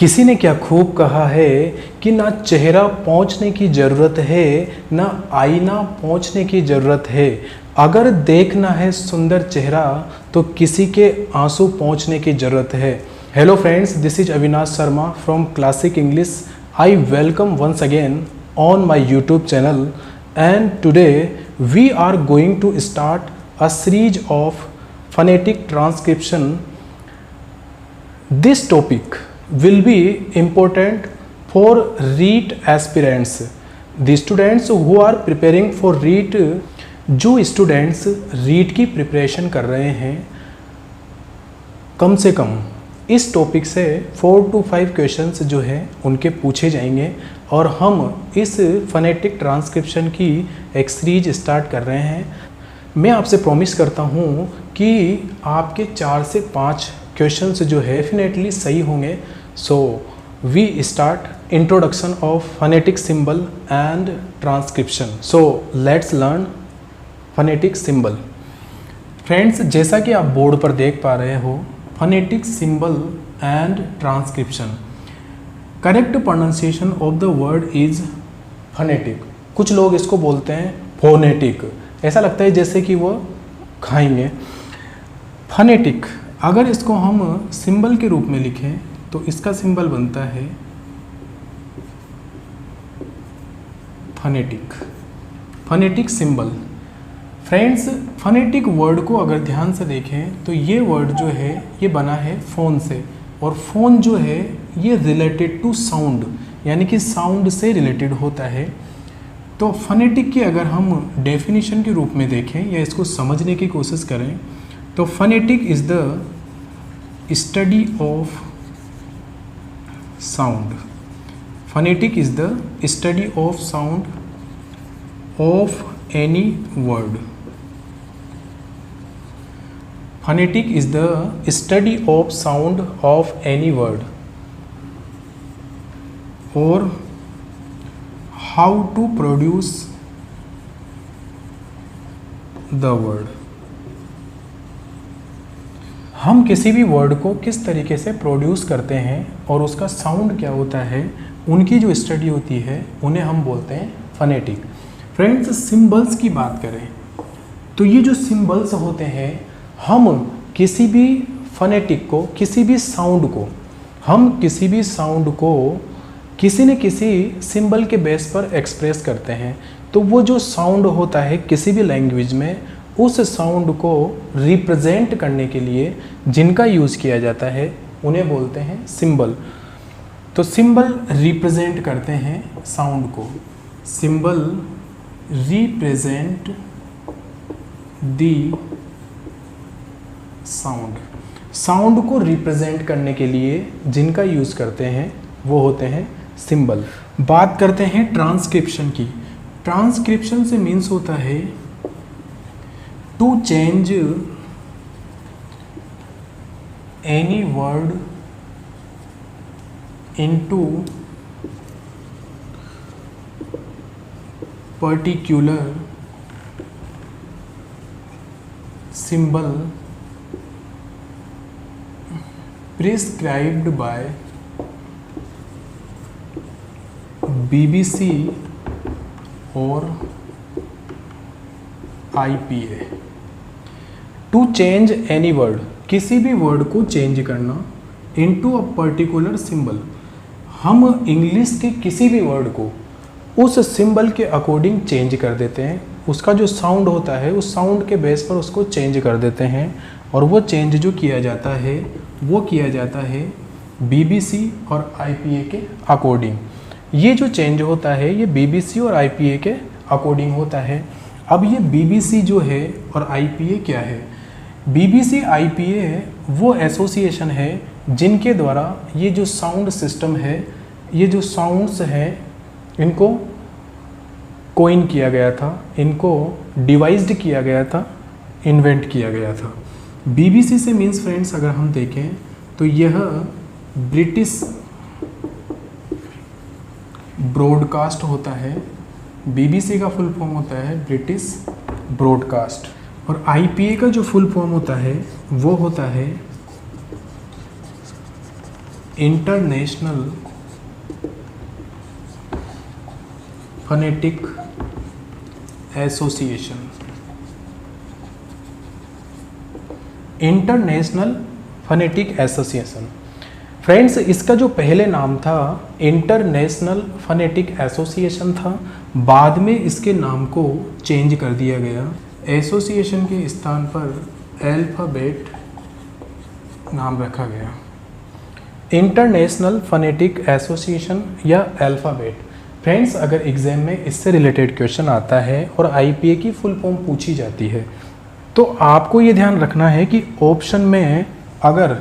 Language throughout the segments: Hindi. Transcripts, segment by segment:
किसी ने क्या खूब कहा है कि ना चेहरा पोंछने की ज़रूरत है, ना आईना पोंछने की ज़रूरत है। अगर देखना है सुंदर चेहरा तो किसी के आंसू पोंछने की ज़रूरत है। Hello friends, this is Avinash Sharma from Classic English. I welcome once again on my YouTube channel, and today we are going to start a series of phonetic transcription. This topic will be important for REET aspirants, the students who are preparing for REET. जो स्टूडेंट्स रीट की प्रिपरेशन कर रहे हैं, कम से कम इस टॉपिक से 4 to 5 क्वेश्चंस जो है उनके पूछे जाएंगे और हम इस फनेटिक ट्रांसक्रिप्शन की एक सीरीज स्टार्ट कर रहे हैं. मैं आपसे प्रॉमिस करता हूँ कि आपके 4 से 5 क्वेश्चंस जो है डेफिनेटली सही होंगे. So we start introduction of phonetic symbol and transcription. So let's learn phonetic symbol. Friends, जैसा कि आप बोर्ड पर देख पा रहे हो, phonetic symbol and transcription. Correct pronunciation of the word is phonetic. कुछ लोग इसको बोलते हैं फोनेटिक. ऐसा लगता है जैसे कि वो खाएंगे. फनेटिक, अगर इसको हम सिंबल के रूप में लिखें तो इसका सिंबल बनता है phonetic. Phonetic symbol. Friends, phonetic word को अगर ध्यान से देखें तो ये वर्ड जो है ये बना है फ़ोन से, और फ़ोन जो है ये रिलेटेड टू साउंड, यानी कि साउंड से रिलेटेड होता है. तो फनेटिक की अगर हम डेफिनेशन के रूप में देखें या इसको समझने की कोशिश करें तो phonetic is the study of sound. Phonetic is the study of sound of any word. Phonetic is the study of sound of any word, or how to produce the word. हम किसी भी वर्ड को किस तरीके से प्रोड्यूस करते हैं और उसका साउंड क्या होता है, उनकी जो स्टडी होती है उन्हें हम बोलते हैं फनेटिक. फ्रेंड्स, सिंबल्स की बात करें तो ये जो सिंबल्स होते हैं, हम किसी भी फनेटिक को, किसी भी साउंड को किसी न किसी सिंबल के बेस पर एक्सप्रेस करते हैं. तो वो जो साउंड होता है किसी भी लैंग्वेज में, उस साउंड को रिप्रेजेंट करने के लिए जिनका यूज़ किया जाता है उन्हें बोलते हैं सिंबल. तो सिंबल रिप्रेजेंट करते हैं साउंड को. Symbol represent the sound. Sound को रिप्रेजेंट करने के लिए जिनका यूज़ करते हैं वो होते हैं सिंबल. बात करते हैं ट्रांसक्रिप्शन की. ट्रांसक्रिप्शन से मीन्स होता है to change any word into particular symbol prescribed by BBC और IPA. To change any word, किसी भी वर्ड को चेंज करना, इनटू अ पर्टिकुलर सिंबल. हम इंग्लिश के किसी भी वर्ड को उस सिंबल के अकॉर्डिंग चेंज कर देते हैं. उसका जो साउंड होता है उस साउंड के बेस पर उसको चेंज कर देते हैं, और वो चेंज जो किया जाता है वो किया जाता है BBC और IPA के अकॉर्डिंग. ये जो चेंज होता है ये BBC और IPA के अकॉर्डिंग होता है. अब ये BBC जो है और IPA क्या है? BBC IPA वो एसोसिएशन है जिनके द्वारा ये जो साउंड सिस्टम है, ये जो साउंड्स हैं, इनको कोइन किया गया था, इनको डिवाइस्ड किया गया था, इन्वेंट किया गया था. BBC से मीन्स फ्रेंड्स अगर हम देखें तो यह ब्रिटिश ब्रॉडकास्ट होता है. BBC का फुल फॉर्म होता है ब्रिटिश ब्रॉडकास्ट, और IPA का जो फुल फॉर्म होता है वो होता है international phonetic association. International phonetic association. Friends, इसका जो पहले नाम था इंटरनेशनल फनेटिक एसोसिएशन था, बाद में इसके नाम को चेंज कर दिया गया। एसोसिएशन के स्थान पर अल्फ़ाबेट नाम रखा गया। इंटरनेशनल फनेटिक एसोसिएशन या अल्फ़ाबेट। फ्रेंड्स, अगर एग्जाम में इससे रिलेटेड क्वेश्चन आता है और आईपीए की फुल फॉर्म पूछी जाती है तो आपको ये ध्यान रखना है कि ऑप्शन में अगर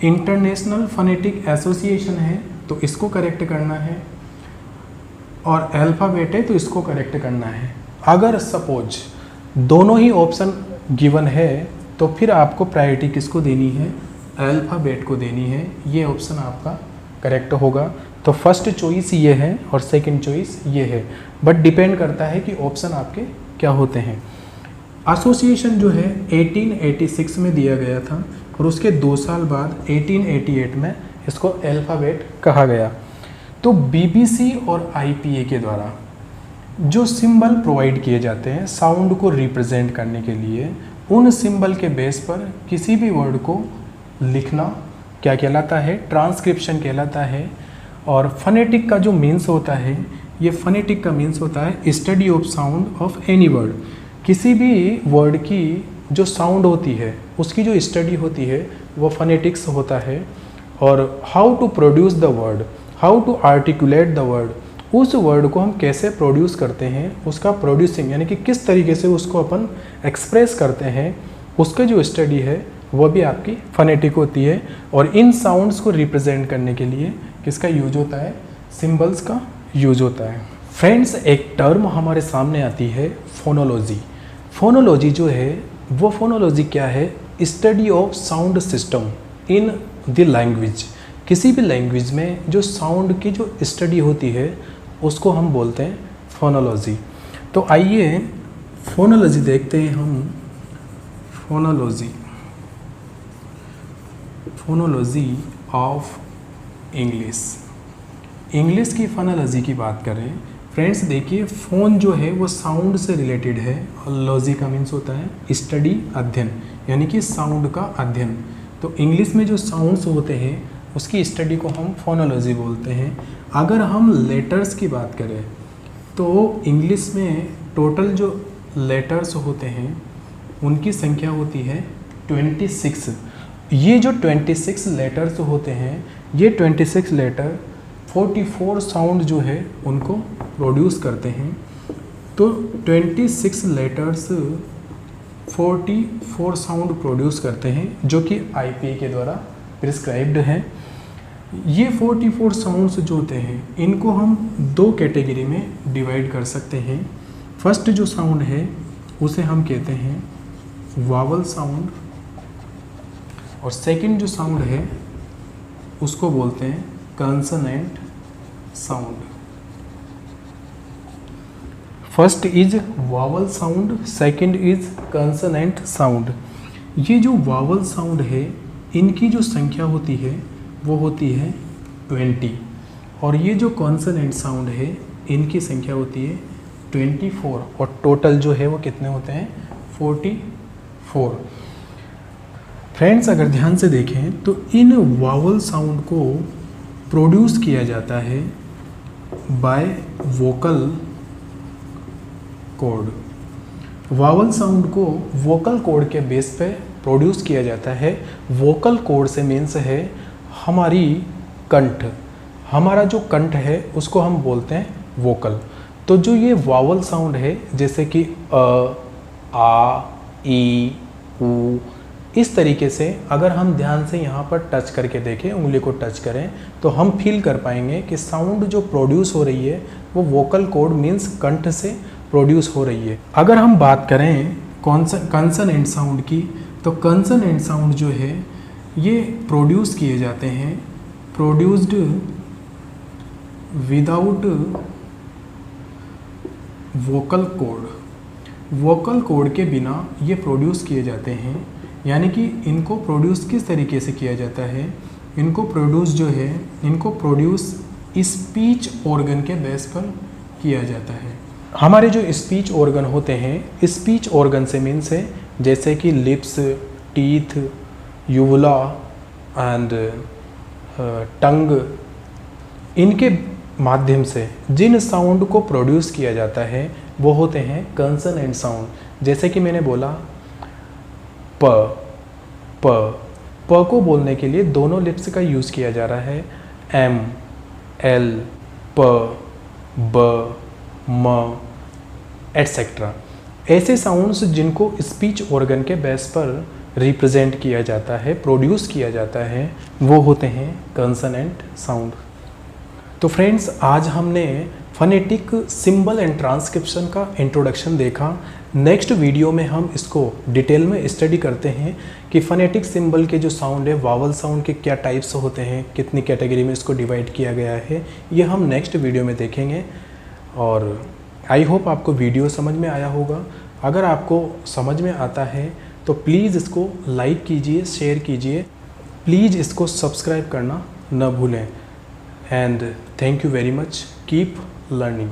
इंटरनेशनल फनेटिक एसोसिएशन है तो इसको करेक्ट करना है और अल्फ़ाबेट है तो इसको करेक्ट करना है। अगर सपोज दोनों ही ऑप्शन गिवन है तो फिर आपको प्रायोरिटी किसको देनी है? अल्फ़ाबेट को देनी है। ये ऑप्शन आपका करेक्ट होगा। तो फर्स्ट चॉइस ये है और सेकंड चॉइस ये है, बट डिपेंड करता है कि ऑप्शन आपके क्या होते हैं। एसोसिएशन जो है 1886 में दिया गया था और उसके 2 साल बाद 1888 में इसको अल्फ़ाबेट कहा गया। तो बीबीसी और आईपीए के द्वारा जो सिंबल प्रोवाइड किए जाते हैं साउंड को रिप्रेजेंट करने के लिए, उन सिंबल के बेस पर किसी भी वर्ड को लिखना क्या कहलाता है? ट्रांसक्रिप्शन कहलाता है। और फनेटिक का जो मीन्स होता है, ये फनेटिक का मीन्स होता है study of sound of any word. किसी भी वर्ड की जो साउंड होती है उसकी जो स्टडी होती है वो फनेटिक्स होता है। और how to produce the word, how to articulate the word, उस वर्ड को हम कैसे प्रोड्यूस करते हैं, उसका प्रोड्यूसिंग यानी कि किस तरीके से उसको अपन एक्सप्रेस करते हैं, उसका जो स्टडी है वो भी आपकी फनेटिक होती है। और इन साउंड्स को रिप्रेजेंट करने के लिए किसका यूज होता है? सिंबल्स का यूज होता है। फ्रेंड्स, एक टर्म हमारे सामने आती है फोनोलॉजी। फोनोलॉजी जो है वो फोनोलॉजी क्या है? Study of sound system in the language. किसी भी लैंग्वेज में जो साउंड की जो स्टडी होती है उसको हम बोलते हैं फोनोलॉजी। तो आइए फोनोलॉजी देखते हैं हम। Phonology, phonology of English. English की फोनोलॉजी की बात करें फ्रेंड्स, देखिए फ़ोन जो है वो साउंड से रिलेटेड है और लॉजी का मीन्स होता है स्टडी, अध्ययन, यानी कि साउंड का अध्ययन। तो इंग्लिश में जो साउंड्स होते हैं उसकी स्टडी को हम फोनोलॉजी बोलते हैं। अगर हम लेटर्स की बात करें तो इंग्लिश में टोटल जो लेटर्स होते हैं उनकी संख्या होती है 26। ये जो 26 लेटर्स होते हैं, ये 26 लेटर 44 साउंड जो है उनको प्रोड्यूस करते हैं। तो 26 लेटर्स 44 साउंड प्रोड्यूस करते हैं जो कि आईपीए के द्वारा प्रिस्क्राइब्ड है। ये 44 साउंड्स जो होते हैं इनको हम 2 कैटेगरी में डिवाइड कर सकते हैं। फर्स्ट जो साउंड है उसे हम कहते हैं वावल साउंड और सेकंड जो साउंड है उसको बोलते हैं consonant sound. First is vowel sound, second is consonant sound. ये जो वावल साउंड है इनकी जो संख्या होती है वो होती है 20 और ये जो कॉन्सोनेंट साउंड है इनकी संख्या होती है 24 और टोटल जो है वो कितने होते हैं? 44। फ्रेंड्स, अगर ध्यान से देखें तो इन वावल साउंड को प्रोड्यूस किया जाता है by vocal cord. Vowel sound को वोकल कॉर्ड के बेस पे प्रोड्यूस किया जाता है। वोकल कॉर्ड से मीन्स है हमारी कंठ, हमारा जो कंठ है उसको हम बोलते हैं वोकल। तो जो ये वावल साउंड है जैसे कि आ, ई, ऊ, इस तरीके से अगर हम ध्यान से यहाँ पर टच करके देखें, उंगली को टच करें तो हम फील कर पाएंगे कि साउंड जो प्रोड्यूस हो रही है वो वोकल कॉर्ड मीन्स कंठ से प्रोड्यूस हो रही है। अगर हम बात करें कंसोनेंट साउंड की तो कंसोनेंट साउंड जो है ये प्रोड्यूस किए जाते हैं, produced without vocal cord. Vocal cord के बिना ये प्रोड्यूस किए जाते हैं। यानी कि इनको प्रोड्यूस किस तरीके से किया जाता है? इनको प्रोड्यूस जो है, इनको प्रोड्यूस स्पीच ऑर्गन के बेस पर किया जाता है। हमारे जो स्पीच ऑर्गन होते हैं, स्पीच ऑर्गन से मीन्स है जैसे कि lips, teeth, uvula and tongue, इनके माध्यम से जिन साउंड को प्रोड्यूस किया जाता है वो होते हैं कंसोनेंट साउंड। जैसे कि मैंने बोला प, प को बोलने के लिए दोनों लिप्स का यूज़ किया जा रहा है, एम, एल, प, ब, म एटसेट्रा। ऐसे साउंड्स जिनको स्पीच ऑर्गन के बेस पर रिप्रेजेंट किया जाता है, प्रोड्यूस किया जाता है, वो होते हैं कंसोनेंट साउंड। तो फ्रेंड्स, आज हमने फनेटिक सिंबल एंड ट्रांसक्रिप्शन का इंट्रोडक्शन देखा। नेक्स्ट वीडियो में हम इसको डिटेल में स्टडी करते हैं कि फनेटिक सिंबल के जो साउंड है, वावल साउंड के क्या टाइप्स होते हैं, कितनी कैटेगरी में इसको डिवाइड किया गया है, ये हम नेक्स्ट वीडियो में देखेंगे। और आई होप आपको वीडियो समझ में आया होगा। अगर आपको समझ में आता है तो प्लीज़ इसको लाइक कीजिए, शेयर कीजिए, प्लीज़ इसको सब्सक्राइब करना न भूलें। And thank you very much, keep learning.